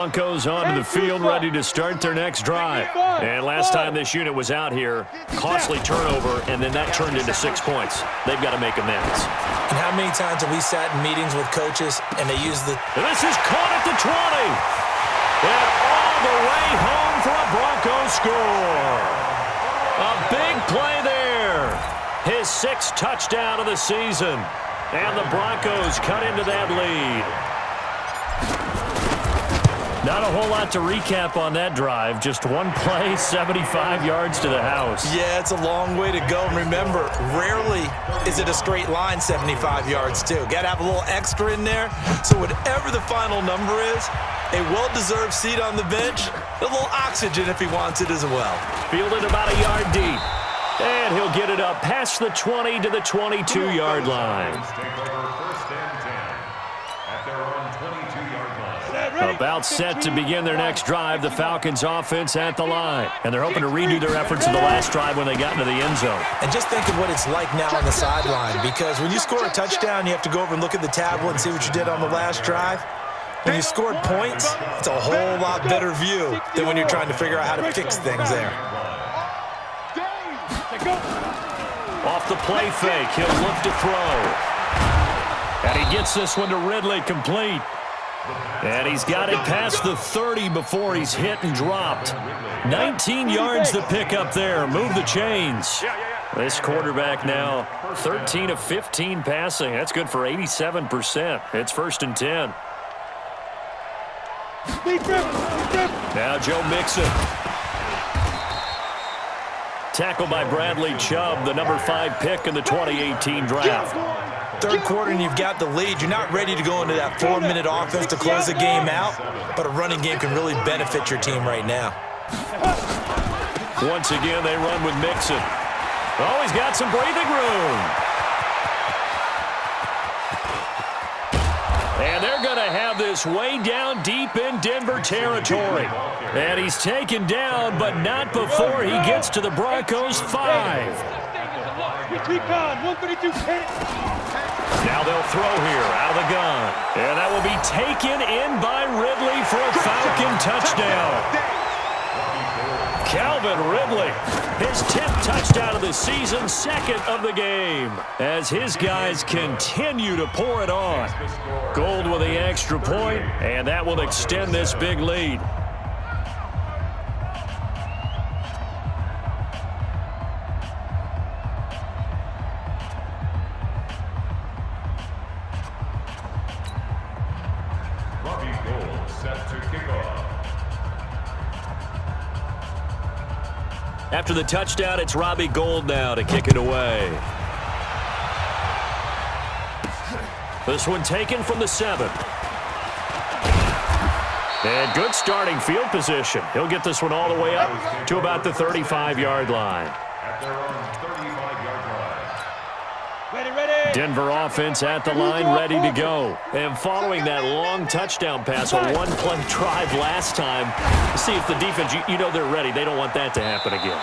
Broncos onto the field, ready to start their next drive. And last time this unit was out here, costly turnover, and then that turned into 6 points. They've got to make amends. And how many times have we sat in meetings with coaches and they use the... And this is caught at the 20. And all the way home for a Broncos score. A big play there. His 6th touchdown of the season. And the Broncos cut into that lead. Not a whole lot to recap on that drive. Just one play, 75 yards to the house. Yeah, it's a long way to go. And remember, rarely is it a straight line 75 yards, too. Got to have a little extra in there. So whatever the final number is, a well-deserved seat on the bench, a little oxygen if he wants it as well. Fielded about a yard deep. And he'll get it up past the 20 to the 22-yard line. About set to begin their next drive, the Falcons offense at the line. And they're hoping to redo their efforts of the last drive when they got into the end zone. And just think of what it's like now on the sideline, because when you score a touchdown, you have to go over and look at the tablet and see what you did on the last drive. When you scored points, it's a whole lot better view than when you're trying to figure out how to fix things there. Off the play fake, he'll look to throw. And he gets this one to Ridley, complete. And he's got it past the 30 before he's hit and dropped. 19 yards to pick up there. Move the chains. This quarterback now 13 of 15 passing. That's good for 87%. It's 1st and 10. Now Joe Mixon. Tackled by Bradley Chubb, the number 5 pick in the 2018 draft. Third quarter and you've got the lead. You're not ready to go into that 4-minute offense to close the game out, but a running game can really benefit your team right now. Once again, they run with Mixon. Oh, he's got some breathing room. And they're going to have this way down deep in Denver territory. And he's taken down, but not before he gets to the Broncos' 5. Now they'll throw here out of the gun. And that will be taken in by Ridley for a Falcon touchdown. Calvin Ridley, his 10th touchdown of the season, 2nd of the game, as his guys continue to pour it on. Gold with the extra point, and that will extend this big lead. After the touchdown, it's Robbie Gould now to kick it away. This one taken from the 7. And good starting field position. He'll get this one all the way up to about the 35-yard line. Denver offense at the line, ready to go. And following that long touchdown pass, a one-play drive last time, see if the defense, you know they're ready. They don't want that to happen again.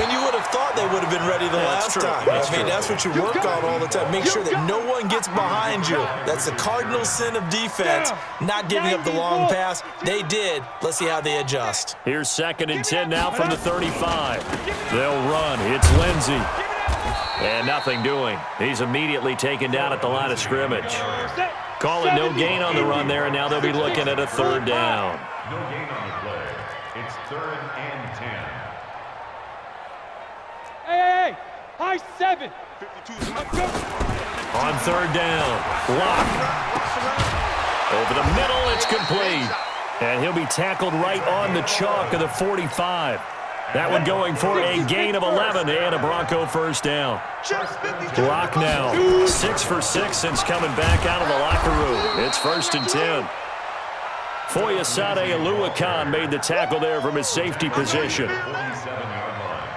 And you would have thought they would have been ready the last time. That's what you work on all the time. Make sure that no one gets behind you. That's the cardinal sin of defense, not giving up the long pass. They did. Let's see how they adjust. Here's 2nd and 10 now from the 35. They'll run. It's Lindsey. And nothing doing. He's immediately taken down at the line of scrimmage. Call it no gain on the run there, and now they'll be looking at a 3rd down. No gain on the play. It's 3rd and 10. Hey, high 7. On 3rd down, Lock. Over the middle, it's complete. And he'll be tackled right on the chalk of the 45. That one going for a gain of 11 and a Bronco 1st down. Lock now, 6 for 6 since coming back out of the locker room. It's 1st and 10. Foyesade Oluwakan made the tackle there from his safety position. 47-yard line.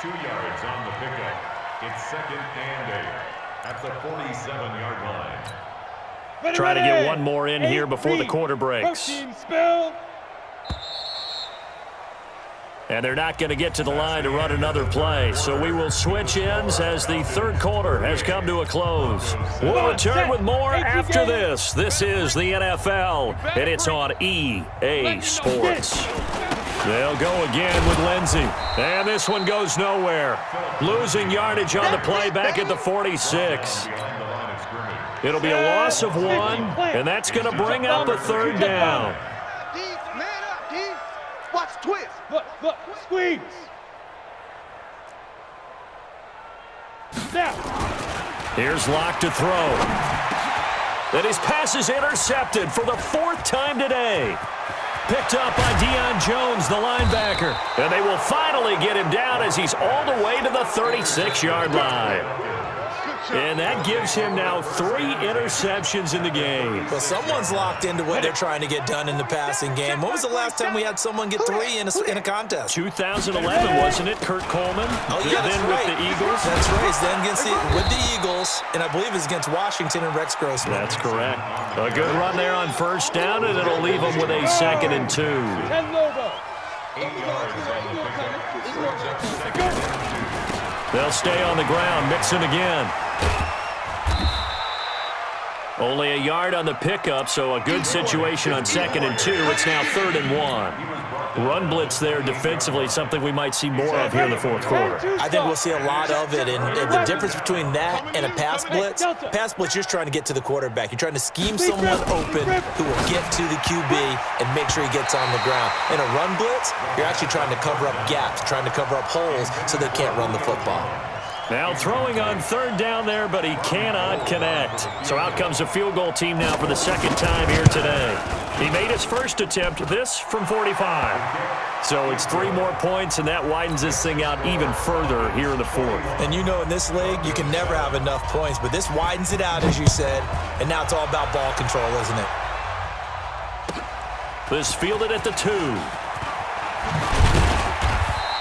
2 yards on the pickup. It's 2nd and 8 at the 47-yard line. Try to get one more in here before the quarter breaks. And they're not going to get to the line to run another play. So we will switch ends as the third quarter has come to a close. We'll return with more after this. This is the NFL, and it's on EA Sports. They'll go again with Lindsey. And this one goes nowhere. Losing yardage on the play back at the 46. It'll be a loss of 1, and that's going to bring up a third down. Watch twist. Look, squeeze. Now. Here's Locke to throw. And his pass is intercepted for the 4th time today. Picked up by Deion Jones, the linebacker. And they will finally get him down as he's all the way to the 36-yard line. And that gives him now 3 interceptions in the game. Well, someone's locked into what they're trying to get done in the passing game. When was the last time we had someone get 3 in a contest? 2011, wasn't it, Kurt Coleman? Oh, yeah, that's then right. With the Eagles? That's right. It's then with the Eagles, and I believe it's against Washington and Rex Grossman. That's correct. A good run there on first down, and it'll leave them with a 2nd and 2. 10 Lobo. They'll stay on the ground. Mixon again. Only a yard on the pickup, so a good situation on 2nd and 2. It's now 3rd and 1. Run blitz there defensively, something we might see more of here in the 4th quarter. I think we'll see a lot of it, and the difference between that and a pass blitz, you're trying to get to the quarterback. You're trying to scheme someone open who will get to the QB and make sure he gets on the ground. In a run blitz, you're actually trying to cover up gaps, trying to cover up holes so they can't run the football. Now throwing on 3rd down there, but he cannot connect. So out comes a field goal team now for the 2nd time here today. He made his first attempt, this from 45. So it's 3 more points, and that widens this thing out even further here in the 4th. And you know in this league, you can never have enough points, but this widens it out, as you said, and now it's all about ball control, isn't it? This fielded at the 2.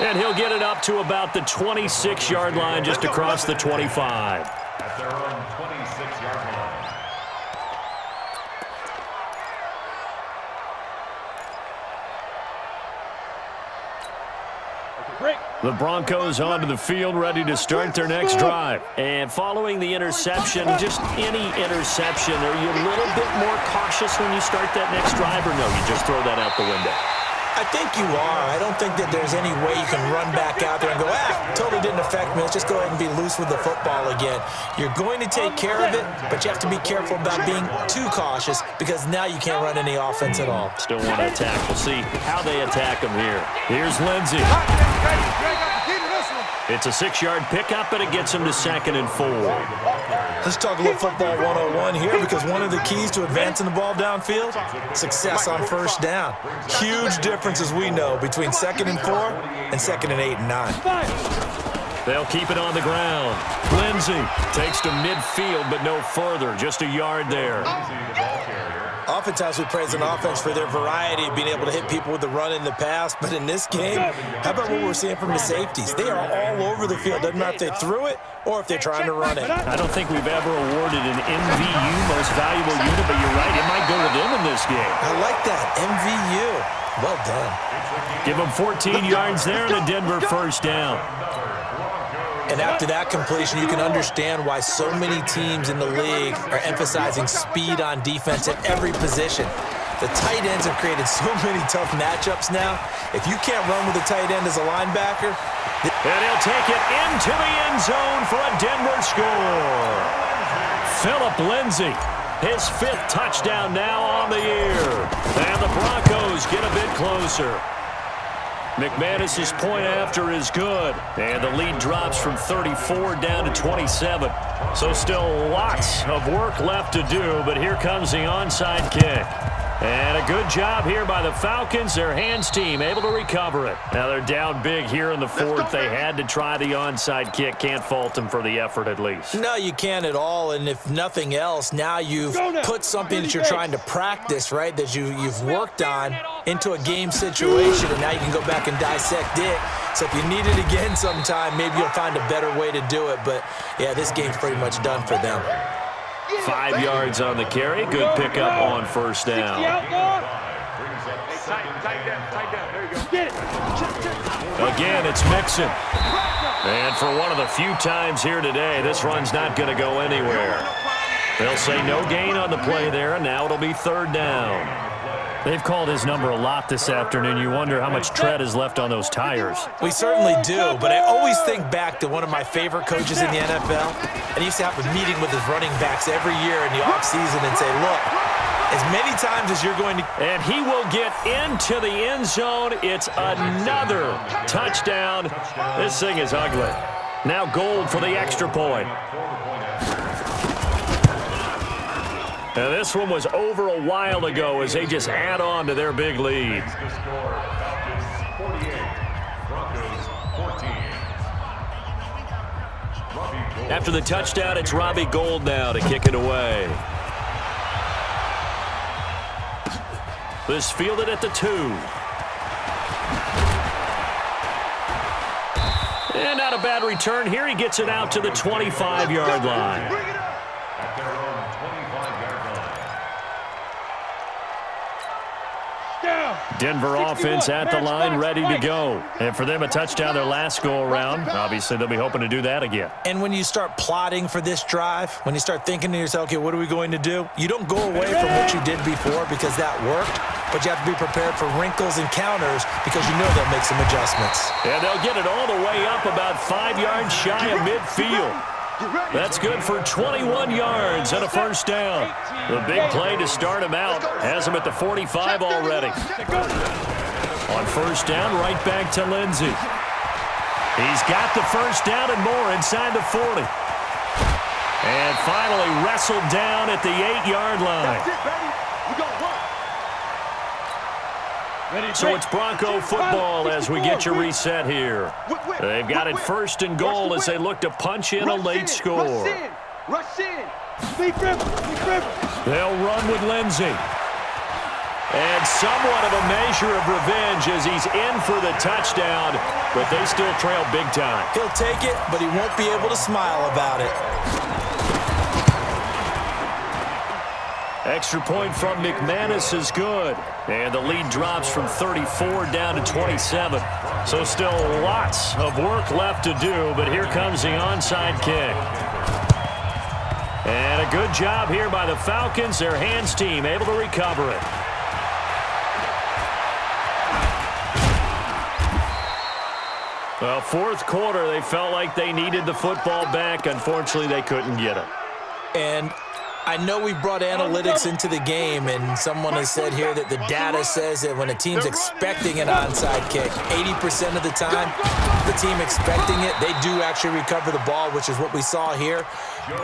And he'll get it up to about the 26-yard line, just across the 25. At their own 26-yard line. The Broncos onto the field, ready to start their next drive. And following the interception, just any interception, are you a little bit more cautious when you start that next drive, or no, you just throw that out the window? I think you are. I don't think that there's any way you can run back out there and go, totally didn't affect me. Let's just go ahead and be loose with the football again. You're going to take care of it, but you have to be careful about being too cautious because now you can't run any offense at all. Still want to attack. We'll see how they attack him here. Here's Lindsey. It's a 6-yard pickup, and it gets him to 2nd and 4. Let's talk a little football 101 here because one of the keys to advancing the ball downfield, success on first down. Huge difference, as we know, between 2nd and 4 and 2nd and 8 and 9. They'll keep it on the ground. Lindsey takes to midfield, but no further. Just a yard there. Oftentimes we praise an offense for their variety of being able to hit people with the run and the pass, but in this game, how about what we're seeing from the safeties? They are all over the field. Doesn't matter if they threw it or if they're trying to run it. I don't think we've ever awarded an MVU, most valuable unit, but you're right, it might go to them in this game. I like that, MVU. Well done. Give them 14 yards there and a Denver first down. And after that completion, you can understand why so many teams in the league are emphasizing speed on defense at every position. The tight ends have created so many tough matchups now. If you can't run with a tight end as a linebacker. And he'll take it into the end zone for a Denver score. Phillip Lindsay, his 5th touchdown now on the year. And the Broncos get a bit closer. McManus's point after is good, and the lead drops from 34 down to 27. So still lots of work left to do, but here comes the onside kick. And a good job here by the Falcons. Their hands team able to recover it. Now they're down big here in the 4th. They had to try the onside kick. Can't fault them for the effort at least. No, you can't at all. And if nothing else, now you've put something that you're trying to practice, right, that you've worked on into a game situation. And now you can go back and dissect it. So if you need it again sometime, maybe you'll find a better way to do it. But, yeah, this game's pretty much done for them. 5 yards on the carry. Good pickup on first down. There you go. Get it. Again, it's Mixon. And for one of the few times here today, this run's not going to go anywhere. They'll say no gain on the play there, and now it'll be third down. They've called his number a lot this afternoon. You wonder how much tread is left on those tires. We certainly do, but I always think back to one of my favorite coaches in the NFL, and he used to have a meeting with his running backs every year in the offseason and say, look, as many times as you're going to... And he will get into the end zone. It's another touchdown. This thing is ugly. Now Gold for the extra point. Now this one was over a while ago as they just add on to their big lead. The score, Falcons 48, Broncos 14. After the touchdown, it's Robbie Gould now to kick it away. This fielded at the 2. And not a bad return here. He gets it out to the 25-yard line. At their own 25-yard line. Denver offense at the line, ready to go. And for them, a touchdown their last go-around. Obviously, they'll be hoping to do that again. And when you start plotting for this drive, when you start thinking to yourself, okay, what are we going to do? You don't go away from what you did before because that worked, but you have to be prepared for wrinkles and counters because you know they'll make some adjustments. And they'll get it all the way up about 5 yards shy of midfield. That's good for 21 yards and a first down. The big play to start him out has him at the 45 already. On first down, right back to Lindsey. He's got the first down and more inside the 40. And finally wrestled down at the 8-yard line. So it's Bronco football as we get your reset here. They've got it first and goal as they look to punch in a late score. Rush in. They'll run with Lindsey. And somewhat of a measure of revenge as he's in for the touchdown, but they still trail big time. He'll take it, but he won't be able to smile about it. Extra point from McManus is good. And the lead drops from 34 down to 27. So still lots of work left to do, but here comes the onside kick. And a good job here by the Falcons. Their hands team able to recover it. Well, fourth quarter, they felt like they needed the football back. Unfortunately, they couldn't get it. And I know we brought analytics into the game, and someone has said here that the data says that when a team's expecting an onside kick, 80% of the time, the team expecting it, they do actually recover the ball, which is what we saw here.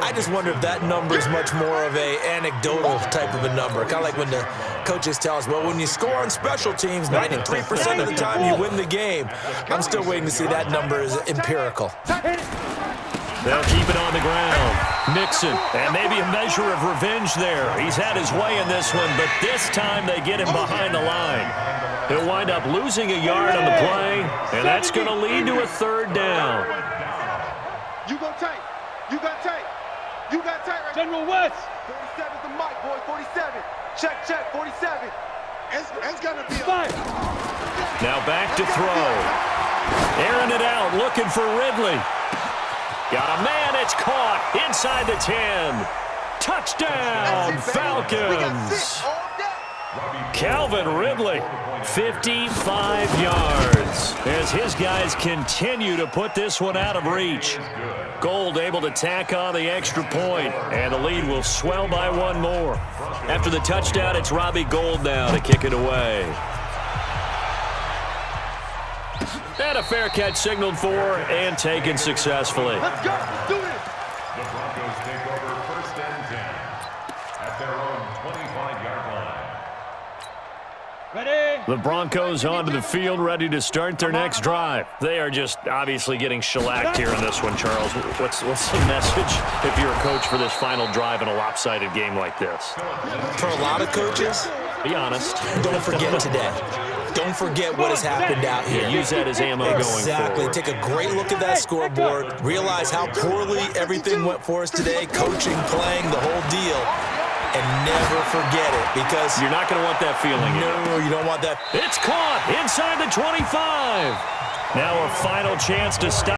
I just wonder if that number is much more of a anecdotal type of a number, kind of like when the coaches tell us, well, when you score on special teams, 93% of the time you win the game. I'm still waiting to see that number is empirical. They'll keep it on the ground. Mixon, and maybe a measure of revenge there. He's had his way in this one, but this time they get him behind the line. He'll wind up losing a yard on the play, and that's going to lead to a third down. You go tight. You got tight. You got tight right General West. 47's the mic, boy. 47. Check, 47. It's going to be a fire. Now back to throw. Airing it out, looking for Ridley. Got a man, it's caught inside the 10. Touchdown, Falcons. Calvin Ridley, 55 yards, as his guys continue to put this one out of reach. Gold able to tack on the extra point, and the lead will swell by one more. After the touchdown, it's Robbie Gould now to kick it away. And a fair catch signaled for and taken successfully. Let's go. Let's do it. The Broncos take over first and 10 at their own 25-yard line. Ready? The Broncos onto the field, ready to start their next drive. They are just obviously getting shellacked here in this one, Charles. What's the message if you're a coach for this final drive in a lopsided game like this? For a lot of coaches, Be honest. don't forget today. Don't forget what has happened out here. Use that as ammo going Exactly. forward. Take a great look at that scoreboard. Realize how poorly everything went for us today. Coaching, playing, the whole deal. and never forget it because you're not going to want that feeling. No, you don't want that. It's caught inside the 25. Now a final chance to stop.